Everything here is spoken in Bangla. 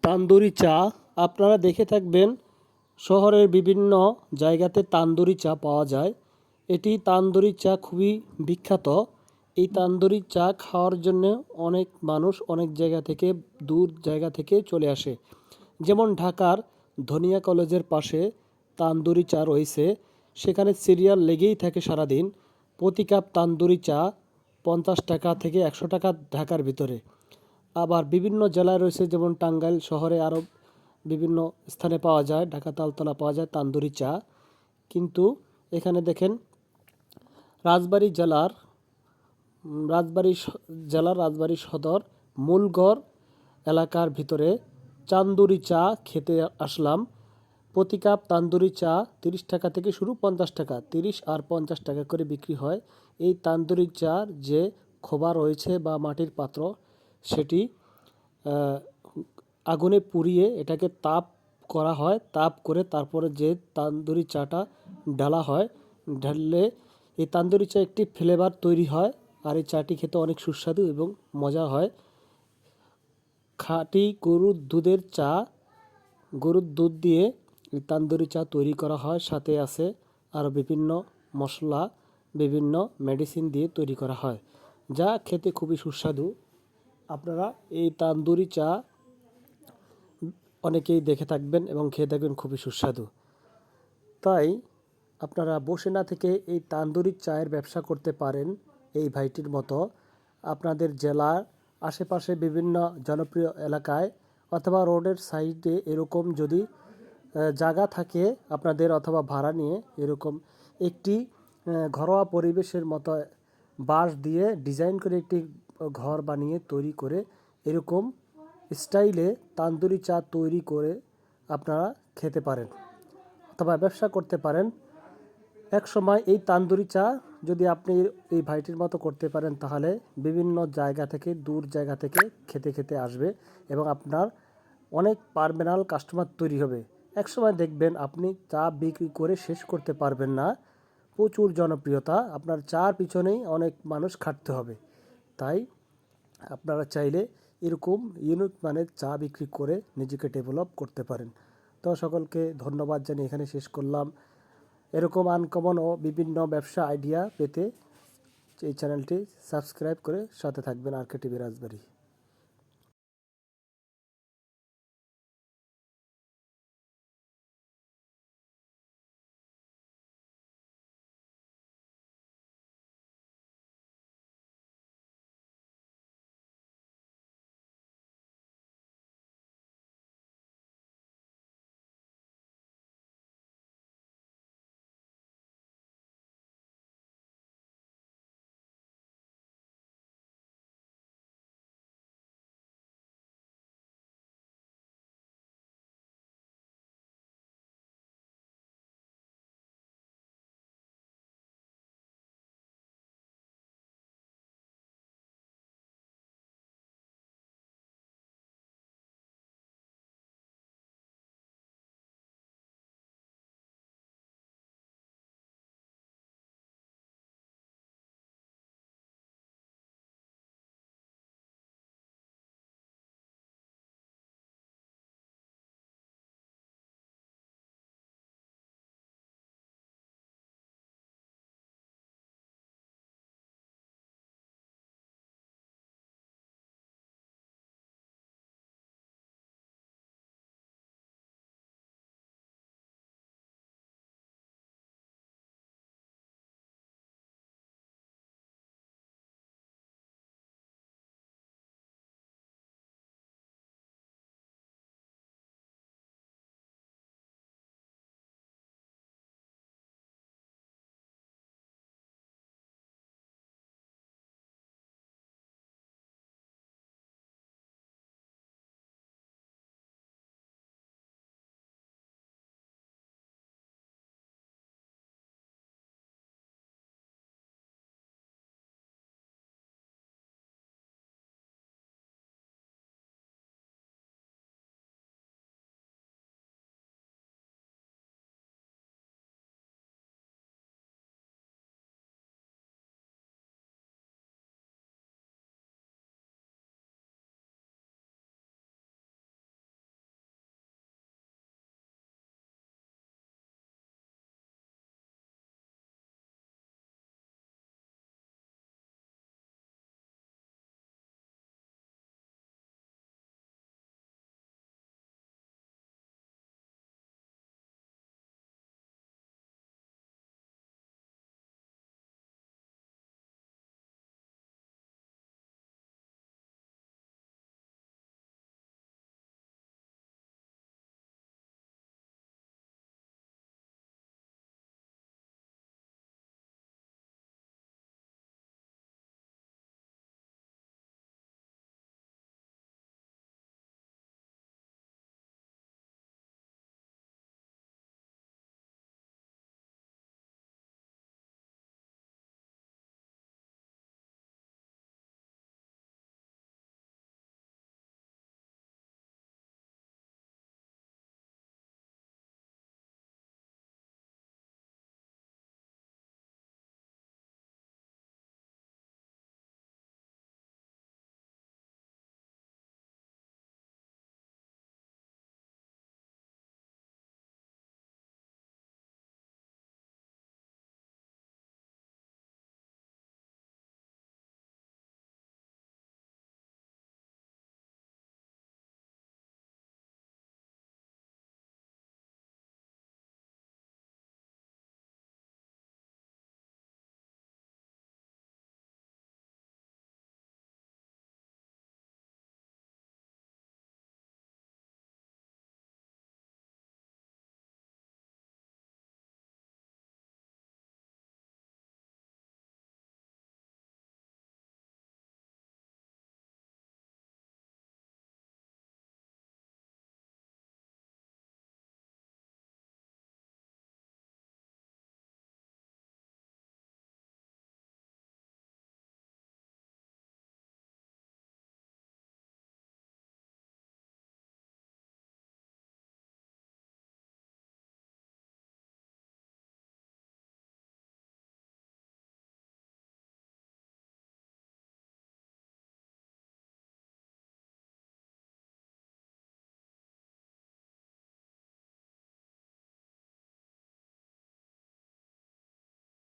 তান্দুরি চা আপনারা দেখে থাকবেন, শহরের বিভিন্ন জায়গাতে তান্দুরি চা পাওয়া যায়। এটি তান্দুরি চা খুবই বিখ্যাত। এই তান্দুরি চা খাওয়ার জন্য অনেক মানুষ অনেক জায়গা থেকে, দূর জায়গা থেকে চলে আসে। যেমন ঢাকার ধনিয়া কলেজের পাশে তান্দুরি চা রয়েছে, সেখানে সিরিয়াল লেগেই থাকে সারাদিন। প্রতি কাপ তান্দুরি চা 50 টাকা থেকে 100 টাকা ঢাকার ভিতরে। আবার বিভিন্ন জেলায় রয়েছে, যেমন টাঙ্গাইল শহরে আরও বিভিন্ন স্থানে পাওয়া যায়, ঢাকা তালতলা পাওয়া যায় তান্দুরি চা। কিন্তু এখানে দেখেন, রাজবাড়ী জেলার রাজবাড়ী সদর মূলগড় এলাকার ভিতরে চান্দুরি চা খেতে আসলাম। প্রতি কাপ তান্দুরি চা 30 টাকা থেকে শুরু, 50 টাকা, 30 আর 50 টাকা করে বিক্রি হয়। এই তান্দুরি চার যে খোবা রয়েছে বা মাটির পাত্র, সেটি আগুনে পুড়িয়ে এটাকে তাপ করা হয়। তাপ করে তারপরে যে তান্দুরি চাটা ঢালা হয়, ঢাললে এই তান্দুরি চা একটি ফ্লেভার তৈরি হয়। আর এই চাটি খেতে অনেক সুস্বাদু এবং মজা হয়। খাঁটি গরুর দুধের চা, গরুর দুধ দিয়ে এই তান্দুরি চা তৈরি করা হয়। সাথে আছে আরও বিভিন্ন মশলা, বিভিন্ন মেডিসিন দিয়ে তৈরি করা হয়, যা খেতে খুবই সুস্বাদু। আপনারা এই তান্দুরি চা অনেকেই দেখে থাকবেন এবং খেয়ে থাকবেন, খুবই সুস্বাদু। তাই আপনারা বসে না থেকে এই তান্দুরি চায়ের ব্যবসা করতে পারেন এই ভাইটির মতো। আপনাদের জেলার আশেপাশে বিভিন্ন জনপ্রিয় এলাকায় অথবা রোডের সাইডে এরকম যদি জায়গা থাকে আপনাদের, অথবা ভাড়া নিয়ে এরকম একটি ঘরোয়া পরিবেশের মতো বাঁশ দিয়ে ডিজাইন করে একটি ঘর বানিয়ে তৈরি করে এরকম স্টাইলে তান্দুরি চা তৈরি করে আপনারা খেতে পারেন অথবা ব্যবসা করতে পারেন। এক সময় এই তান্দুরি চা যদি আপনি এই ভাইটির মতো করতে পারেন, তাহলে বিভিন্ন জায়গা থেকে, দূর জায়গা থেকে খেতে খেতে আসবে এবং আপনার অনেক পার্মানেন্ট কাস্টমার তৈরি হবে। এক সময় দেখবেন আপনি চা বিক্রি করে শেষ করতে পারবেন না। প্রচুর জনপ্রিয়তা, আপনার চার পিছনেই অনেক মানুষ খাটতে হবে। তাই আপনারা চাইলে এরকম ইউনিক মানের চা বিক্রি করে নিজেকে ডেভেলপ করতে পারেন। তো সকলকে ধন্যবাদ জানিয়ে এখানে শেষ করলাম। এরকম আনকমন ও বিভিন্ন ব্যবসা আইডিয়া পেতে এই চ্যানেলটি সাবস্ক্রাইব করে সাথে থাকবেন। আর কে টিভি রাজবাড়ী।